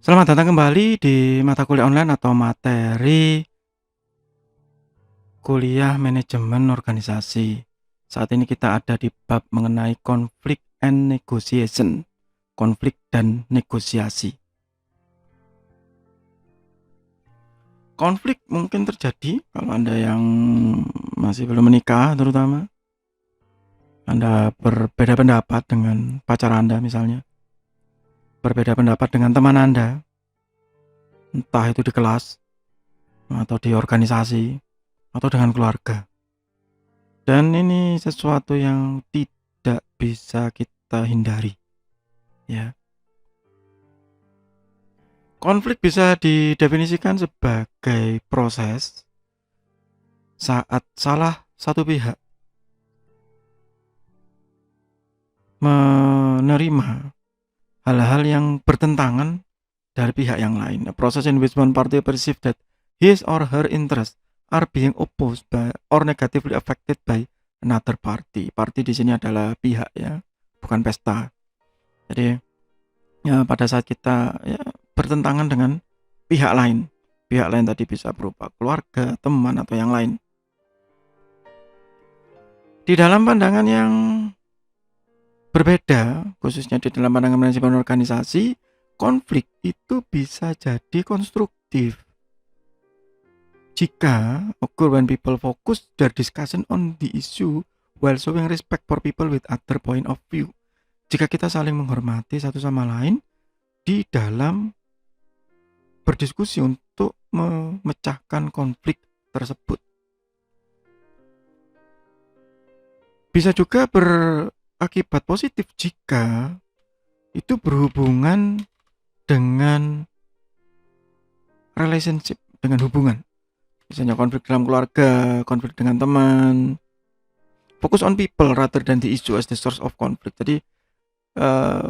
Selamat datang kembali di mata kuliah online atau materi kuliah manajemen organisasi. Saat ini kita ada di bab mengenai konflik and negotiation, konflik dan negosiasi. Konflik mungkin terjadi kalau Anda yang masih belum menikah, terutama Anda berbeda pendapat dengan pacar Anda misalnya, berbeda pendapat dengan teman Anda, entah itu di kelas atau di organisasi atau dengan keluarga. Dan ini sesuatu yang tidak bisa kita hindari, ya. Konflik bisa didefinisikan sebagai proses saat salah satu pihak menerima hal-hal yang bertentangan dari pihak yang lain. A process in which one party perceive that his or her interests are being opposed by or negatively affected by another party. Party di sini adalah pihak, ya, bukan pesta. Jadi ya, pada saat kita bertentangan dengan pihak lain tadi bisa berupa keluarga, teman, atau yang lain. Di dalam pandangan yang berbeda, khususnya di dalam pandangan manajemen organisasi, konflik itu bisa jadi konstruktif jika occur when people focus their discussion on the issue while showing respect for people with other point of view. Jika kita saling menghormati satu sama lain di dalam berdiskusi untuk memecahkan konflik tersebut. Bisa juga berakibat positif jika itu berhubungan dengan relationship, dengan hubungan. Misalnya konflik dalam keluarga, konflik dengan teman. Fokus on people rather than the issue as the source of conflict. Jadi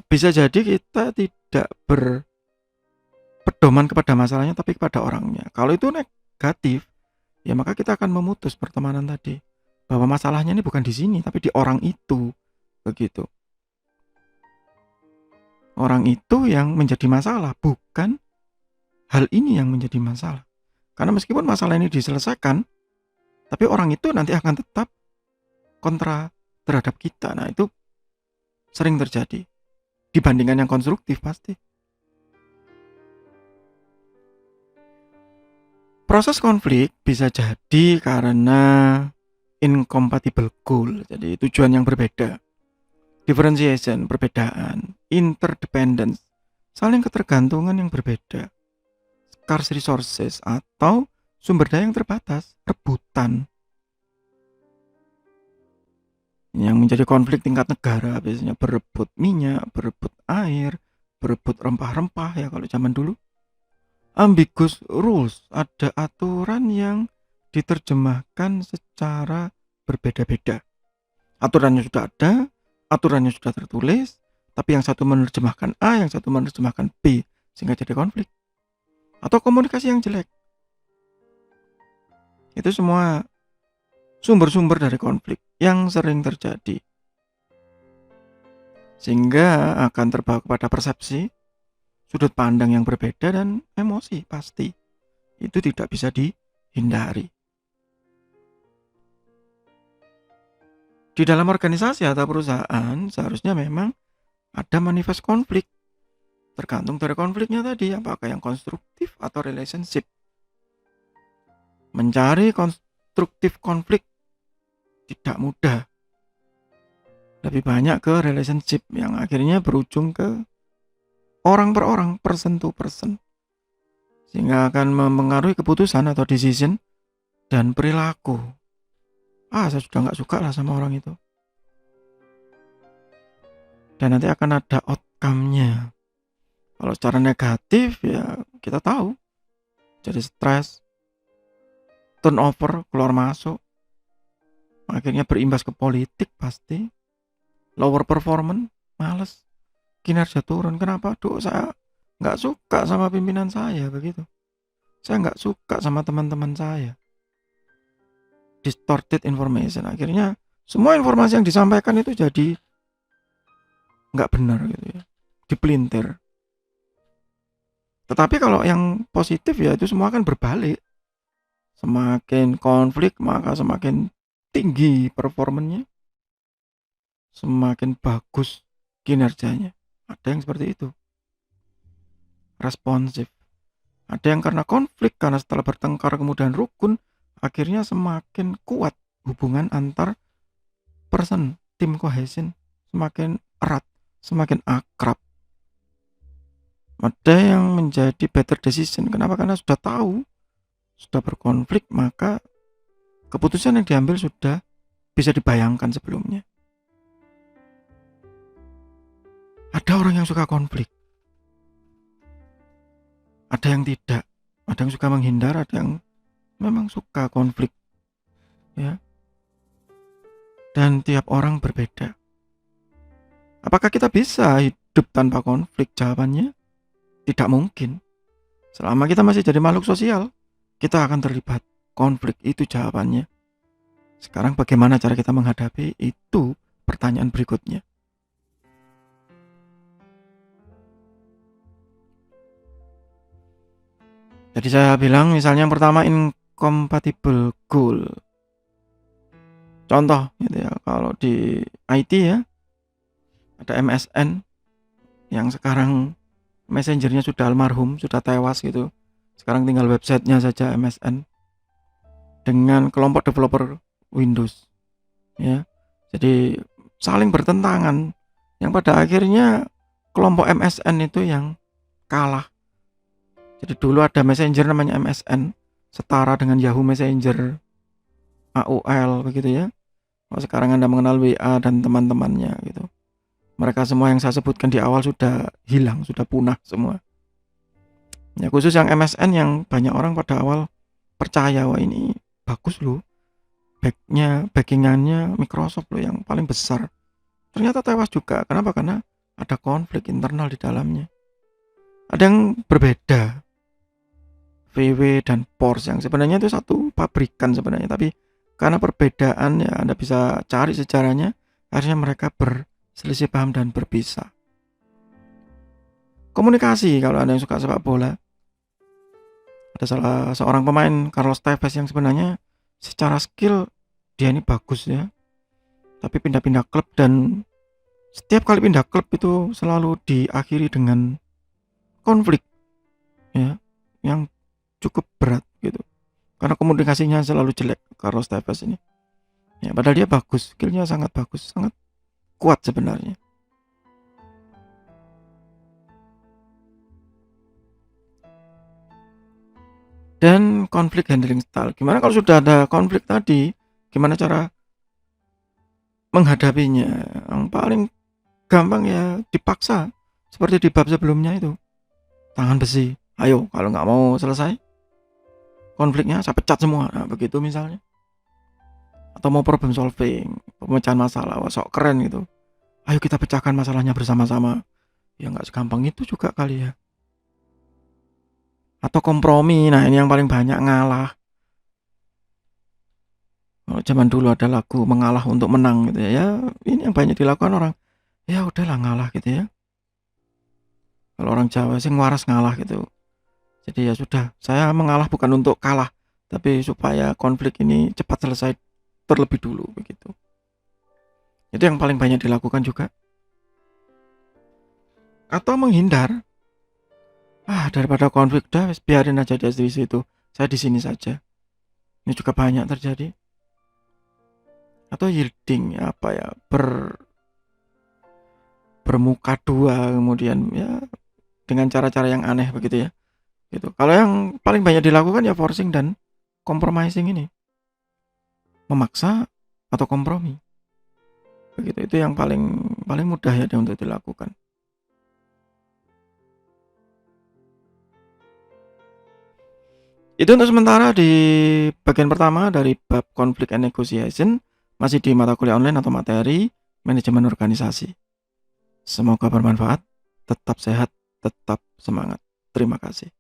bisa jadi kita tidak berpedoman kepada masalahnya tapi kepada orangnya. Kalau itu negatif, ya maka kita akan memutus pertemanan tadi. Bahwa masalahnya ini bukan di sini tapi di orang itu, begitu. Orang itu yang menjadi masalah, bukan hal ini yang menjadi masalah. Karena meskipun masalah ini diselesaikan, tapi orang itu nanti akan tetap kontra terhadap kita. Nah, itu sering terjadi dibandingkan yang konstruktif pasti. Proses konflik bisa jadi karena incompatible goal, jadi tujuan yang berbeda. Differentiation, perbedaan. Interdependence, saling ketergantungan yang berbeda. Scarce resources, atau sumber daya yang terbatas, rebutan. Yang menjadi konflik tingkat negara biasanya berebut minyak, berebut air, berebut rempah-rempah ya kalau zaman dulu. Ambiguous rules, ada aturan yang diterjemahkan secara berbeda-beda. Aturannya sudah ada, aturannya sudah tertulis, tapi yang satu menerjemahkan A, yang satu menerjemahkan B, sehingga jadi konflik. Atau komunikasi yang jelek. Itu semua sumber-sumber dari konflik yang sering terjadi. Sehingga akan terbawa kepada persepsi, sudut pandang yang berbeda, dan emosi pasti. Itu tidak bisa dihindari. Di dalam organisasi atau perusahaan seharusnya memang ada manifest konflik. Tergantung dari konfliknya tadi, apakah yang konstruktif atau relationship. Mencari konstruktif konflik tidak mudah. Lebih banyak ke relationship yang akhirnya berujung ke orang per orang, person to person. Sehingga akan mempengaruhi keputusan atau decision dan perilaku. Saya sudah gak suka lah sama orang itu. Dan nanti akan ada outcome-nya. Kalau secara negatif ya kita tahu. Jadi stres, turnover, keluar masuk. Akhirnya berimbas ke politik pasti. Lower performance, males. Kinerja turun. Kenapa? Saya gak suka sama pimpinan saya, begitu. Saya gak suka sama teman-teman saya. Distorted information. Akhirnya semua informasi yang disampaikan itu jadi gak benar gitu ya. Dipelintir. Tetapi kalau yang positif ya itu semua kan berbalik. Semakin konflik maka semakin tinggi performanya, semakin bagus kinerjanya. Ada yang seperti itu, responsif. Ada yang karena konflik, karena setelah bertengkar kemudian rukun, akhirnya semakin kuat hubungan antar person, tim cohesion, semakin erat, semakin akrab. Ada yang menjadi better decision. Kenapa? Karena sudah tahu, sudah berkonflik, maka keputusan yang diambil sudah bisa dibayangkan sebelumnya. Ada orang yang suka konflik, ada yang tidak, ada yang suka menghindar, ada yang memang suka konflik, ya. Dan tiap orang berbeda. Apakah kita bisa hidup tanpa konflik? Jawabannya tidak mungkin. Selama kita masih jadi makhluk sosial, kita akan terlibat konflik, itu jawabannya. Sekarang bagaimana cara kita menghadapi itu pertanyaan berikutnya. Jadi saya bilang misalnya yang pertama incompatible goal. Contoh gitu ya, kalau di IT ya ada MSN yang sekarang messengernya sudah almarhum, sudah tewas gitu. Sekarang tinggal websitenya saja MSN dengan kelompok developer Windows ya. Jadi saling bertentangan yang pada akhirnya kelompok MSN itu yang kalah. Jadi dulu ada messenger namanya MSN, setara dengan Yahoo Messenger, AOL begitu ya. Kalau sekarang Anda mengenal WA dan teman-temannya gitu. Mereka semua yang saya sebutkan di awal sudah hilang, sudah punah semua. Ya khusus yang MSN yang banyak orang pada awal percaya, wah ini bagus loh. Backingannya Microsoft loh yang paling besar. Ternyata tewas juga. Kenapa? Karena ada konflik internal di dalamnya. Ada yang berbeda. VW dan Porsche yang sebenarnya itu satu pabrikan sebenarnya, tapi karena perbedaan ya Anda bisa cari sejarahnya, akhirnya mereka berselisih paham dan berpisah. Komunikasi, kalau Anda yang suka sepak bola, ada salah seorang pemain Carlos Tevez yang sebenarnya secara skill dia ini bagus ya, tapi pindah-pindah klub dan setiap kali pindah klub itu selalu diakhiri dengan konflik ya, yang cukup berat gitu. Karena komunikasinya selalu jelek Carlos Tevez ini. Ya, padahal dia bagus, skillnya sangat bagus, sangat kuat sebenarnya. Dan konflik handling style. Gimana kalau sudah ada konflik tadi? Gimana cara menghadapinya? Yang paling gampang ya dipaksa. Seperti di bab sebelumnya itu. Tangan besi. Ayo, kalau nggak mau selesai konfliknya saya pecat semua. Nah, begitu misalnya. Atau mau problem solving, pemecahan masalah, wah sok keren gitu. Ayo kita pecahkan masalahnya bersama-sama. Ya nggak segampang itu juga kali ya. Atau kompromi, nah ini yang paling banyak ngalah. Kalau zaman dulu ada lagu mengalah untuk menang gitu ya. Ya ini yang banyak dilakukan orang. Ya udahlah ngalah gitu ya. Kalau orang Jawa sih waras ngalah gitu. Jadi ya sudah, saya mengalah bukan untuk kalah, tapi supaya konflik ini cepat selesai terlebih dulu begitu. Itu yang paling banyak dilakukan juga. Atau menghindar. Daripada konflik dah biarin aja dia di situ. Saya di sini saja. Ini juga banyak terjadi. Atau yielding apa ya, bermuka dua kemudian ya dengan cara-cara yang aneh begitu ya. Gitu. Kalau yang paling banyak dilakukan ya forcing dan compromising ini. Memaksa atau kompromi. Begitu, itu yang paling mudah ya untuk dilakukan. Itu untuk sementara di bagian pertama dari bab conflict and negotiation, masih di mata kuliah online atau materi manajemen organisasi. Semoga bermanfaat, tetap sehat, tetap semangat. Terima kasih.